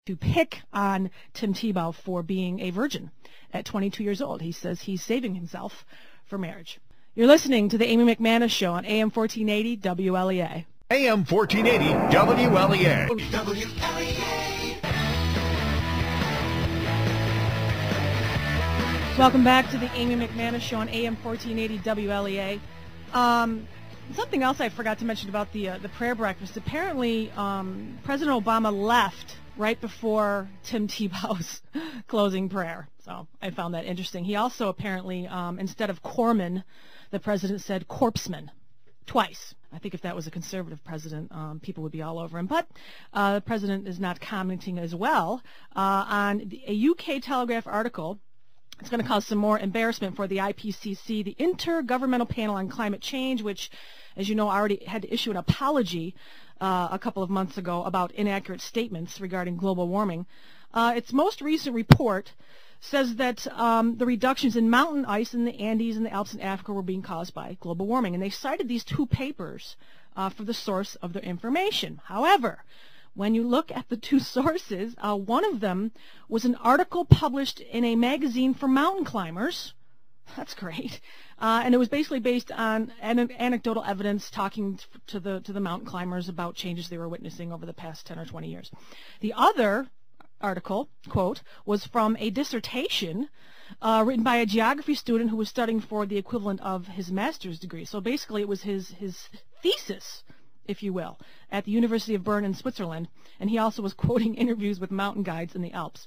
to pick on Tim Tebow for being a virgin at 22 years old. He says he's saving himself for marriage. You're listening to the Amy McManus Show on AM 1480 WLEA. AM 1480 WLEA. Welcome back to the Amy McManus Show on AM 1480 WLEA. Something else I forgot to mention about the prayer breakfast. Apparently, President Obama left right before Tim Tebow's closing prayer. So I found that interesting. He also apparently, instead of corpsman, the president said corpseman twice. I think if that was a conservative president, people would be all over him. But the president is not commenting as well on a UK Telegraph article. It's going to cause some more embarrassment for the IPCC, the Intergovernmental Panel on Climate Change, which, as you know, already had to issue an apology a couple of months ago about inaccurate statements regarding global warming. Its most recent report says that the reductions in mountain ice in the Andes and the Alps in Africa were being caused by global warming. And they cited these two papers for the source of their information. However, when you look at the two sources, one of them was an article published in a magazine for mountain climbers. That's great. And it was basically based on anecdotal evidence talking to the mountain climbers about changes they were witnessing over the past 10 or 20 years. The other article, quote, was from a dissertation written by a geography student who was studying for the equivalent of his master's degree. So basically it was his thesis, if you will, at the University of Bern in Switzerland, and he also was quoting interviews with mountain guides in the Alps.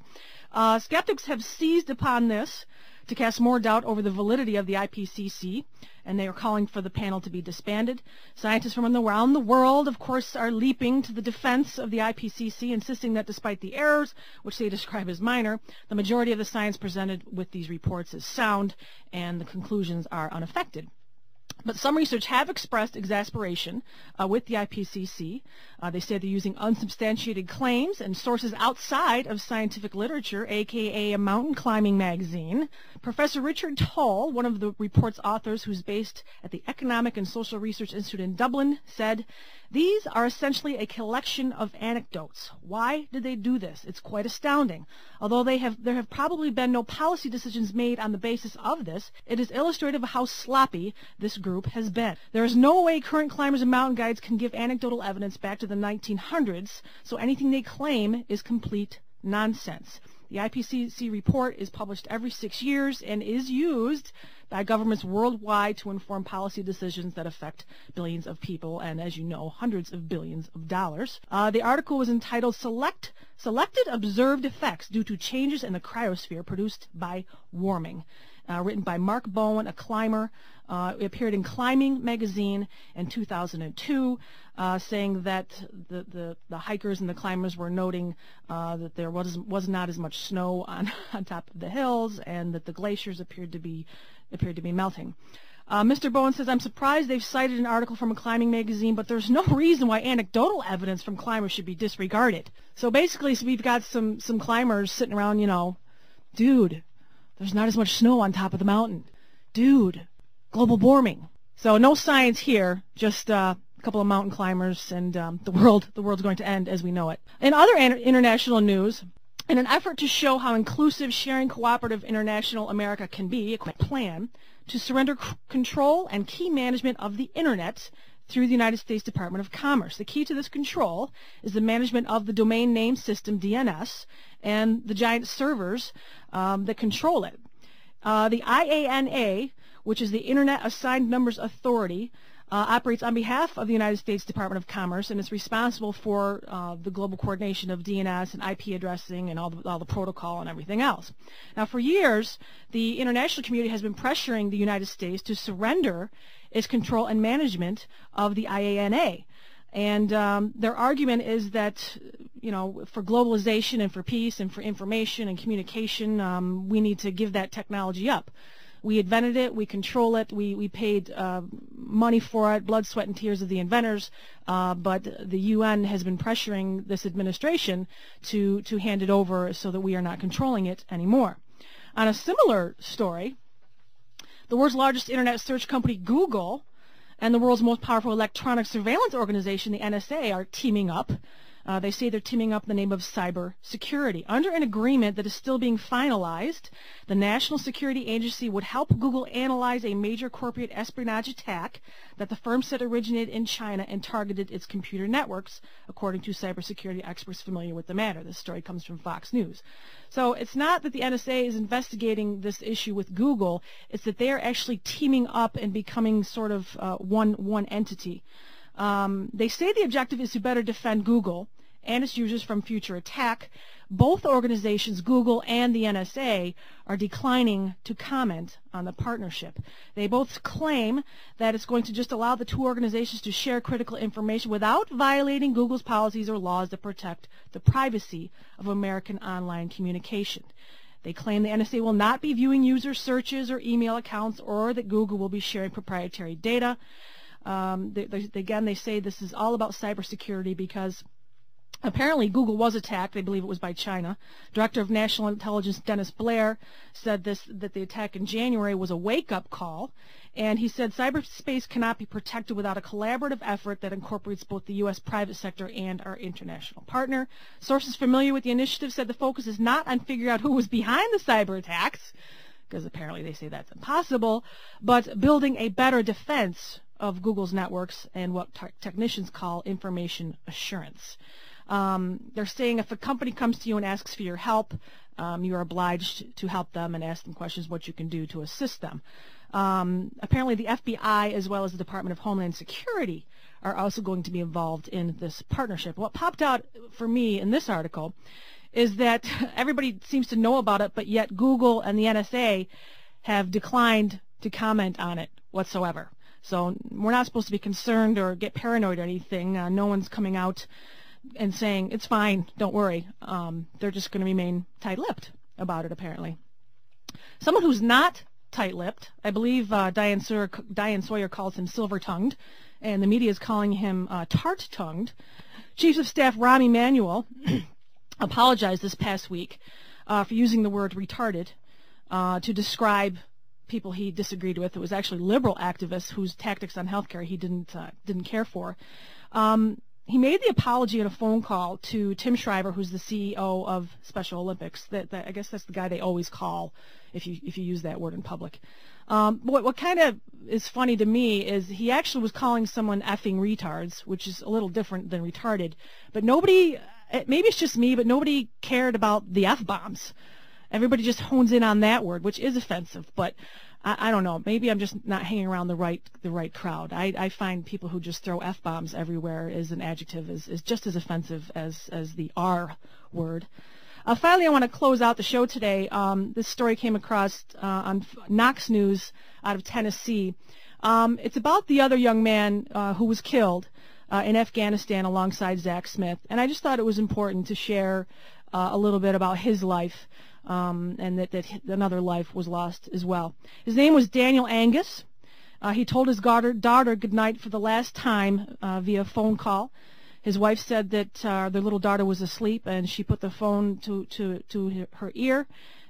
Skeptics have seized upon this to cast more doubt over the validity of the IPCC, and they are calling for the panel to be disbanded. Scientists from around the world, of course, are leaping to the defense of the IPCC, insisting that despite the errors, which they describe as minor, the majority of the science presented with these reports is sound, and the conclusions are unaffected. But some research have expressed exasperation with the IPCC. They say they're using unsubstantiated claims and sources outside of scientific literature, aka a mountain climbing magazine. Professor Richard Toll, one of the report's authors who's based at the Economic and Social Research Institute in Dublin, said, "These are essentially a collection of anecdotes. Why did they do this? It's quite astounding. Although there have probably been no policy decisions made on the basis of this, it is illustrative of how sloppy this group has been. There is no way current climbers and mountain guides can give anecdotal evidence back to the 1900s, so anything they claim is complete nonsense." The IPCC report is published every 6 years and is used by governments worldwide to inform policy decisions that affect billions of people and, as you know, hundreds of billions of dollars. The article was entitled Selected Observed Effects Due to Changes in the Cryosphere Produced by Warming, written by Mark Bowen, a climber. It appeared in Climbing magazine in 2002, saying that the hikers and the climbers were noting that there was not as much snow on top of the hills, and that the glaciers appeared to be melting. Mr. Bowen says, "I'm surprised they've cited an article from a climbing magazine, but there's no reason why anecdotal evidence from climbers should be disregarded." So basically, we've got some climbers sitting around, dude, there's not as much snow on top of the mountain. Dude, global warming. So no science here, just a couple of mountain climbers, and the world's going to end as we know it. In other international news, in an effort to show how inclusive, sharing, cooperative international America can be, a plan to surrender control and key management of the Internet through the United States Department of Commerce. The key to this control is the management of the domain name system, DNS, and the giant servers that control it. The IANA, which is the Internet Assigned Numbers Authority, operates on behalf of the United States Department of Commerce and is responsible for the global coordination of DNS and IP addressing and all the protocol and everything else. Now, for years, the international community has been pressuring the United States to surrender its control and management of the IANA. And their argument is that, for globalization and for peace and for information and communication, we need to give that technology up. We invented it, we control it, we paid money for it, blood, sweat, and tears of the inventors, but the UN has been pressuring this administration to hand it over so that we are not controlling it anymore. On a similar story, the world's largest internet search company, Google, and the world's most powerful electronic surveillance organization, the NSA, are teaming up They say they're teaming up in the name of cyber security. Under an agreement that is still being finalized, the National Security Agency would help Google analyze a major corporate espionage attack that the firm said originated in China and targeted its computer networks, according to cybersecurity experts familiar with the matter. This story comes from Fox News. So it's not that the NSA is investigating this issue with Google, it's that they are actually teaming up and becoming sort of one entity. They say the objective is to better defend Google and its users from future attack. Both organizations, Google and the NSA, are declining to comment on the partnership. They both claim that it's going to just allow the two organizations to share critical information without violating Google's policies or laws that protect the privacy of American online communication. They claim the NSA will not be viewing user searches or email accounts, or that Google will be sharing proprietary data. Again, they say this is all about cybersecurity because apparently Google was attacked. They believe it was by China. Director of National Intelligence Dennis Blair said that the attack in January was a wake-up call, and he said cyberspace cannot be protected without a collaborative effort that incorporates both the U.S. private sector and our international partner. Sources familiar with the initiative said the focus is not on figuring out who was behind the cyber attacks, because apparently they say that's impossible, but building a better defense of Google's networks and what technicians call information assurance. They're saying if a company comes to you and asks for your help, you are obliged to help them and ask them questions what you can do to assist them. Apparently the FBI as well as the Department of Homeland Security are also going to be involved in this partnership. What popped out for me in this article is that everybody seems to know about it, but yet Google and the NSA have declined to comment on it whatsoever. So we're not supposed to be concerned or get paranoid or anything. No one's coming out and saying, it's fine, don't worry. They're just going to remain tight-lipped about it, apparently. Someone who's not tight-lipped, I believe Diane Sawyer calls him silver-tongued, and the media is calling him tart-tongued. Chief of Staff Rahm Emanuel apologized this past week for using the word retarded to describe people he disagreed with. It was actually liberal activists whose tactics on healthcare he didn't care for. He made the apology in a phone call to Tim Shriver, who's the CEO of Special Olympics. I guess that's the guy they always call if you use that word in public. What kind of is funny to me is he actually was calling someone effing retards, which is a little different than retarded. But nobody, maybe it's just me, but nobody cared about the F-bombs. Everybody just hones in on that word, which is offensive. But I don't know. Maybe I'm just not hanging around the right crowd. I find people who just throw F-bombs everywhere as an adjective is just as offensive as the R word. Finally, I want to close out the show today. This story came across on Knox News out of Tennessee. It's about the other young man who was killed in Afghanistan alongside Zach Smith. And I just thought it was important to share a little bit about his life. And that another life was lost as well. His name was Daniel Angus. He told his daughter goodnight for the last time via phone call. His wife said that their little daughter was asleep, and she put the phone to her ear,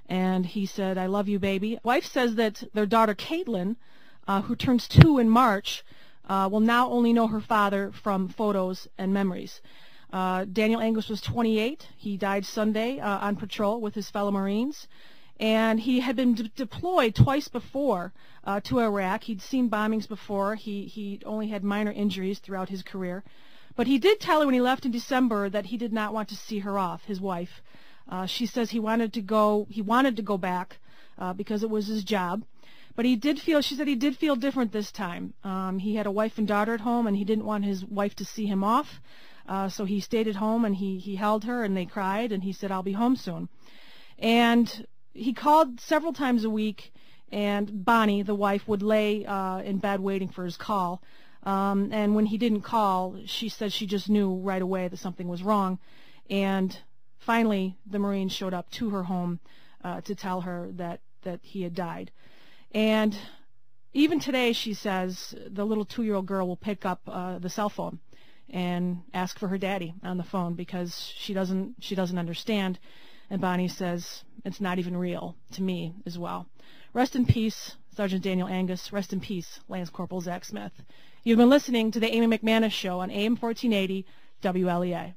and he said, "I love you, baby." Wife says that their daughter Caitlin, who turns 2 in March, will now only know her father from photos and memories. Daniel Angus was 28. He died Sunday on patrol with his fellow Marines, and he had been deployed twice before to Iraq. He'd seen bombings before. He only had minor injuries throughout his career, but he did tell her when he left in December that he did not want to see her off, his wife. She says he wanted to go back because it was his job. But she said he did feel different this time. He had a wife and daughter at home, and he didn't want his wife to see him off. So he stayed at home, and he held her, and they cried, and he said, "I'll be home soon." And he called several times a week, and Bonnie, the wife, would lay in bed waiting for his call. And when he didn't call, she said she just knew right away that something was wrong. And finally, the Marines showed up to her home to tell her that he had died. And even today, she says, the little 2-year-old girl will pick up the cell phone and ask for her daddy on the phone because she doesn't understand. And Bonnie says, "It's not even real to me as well." Rest in peace, Sergeant Daniel Angus. Rest in peace, Lance Corporal Zach Smith. You've been listening to the Amy McManus Show on AM 1480 WLEA.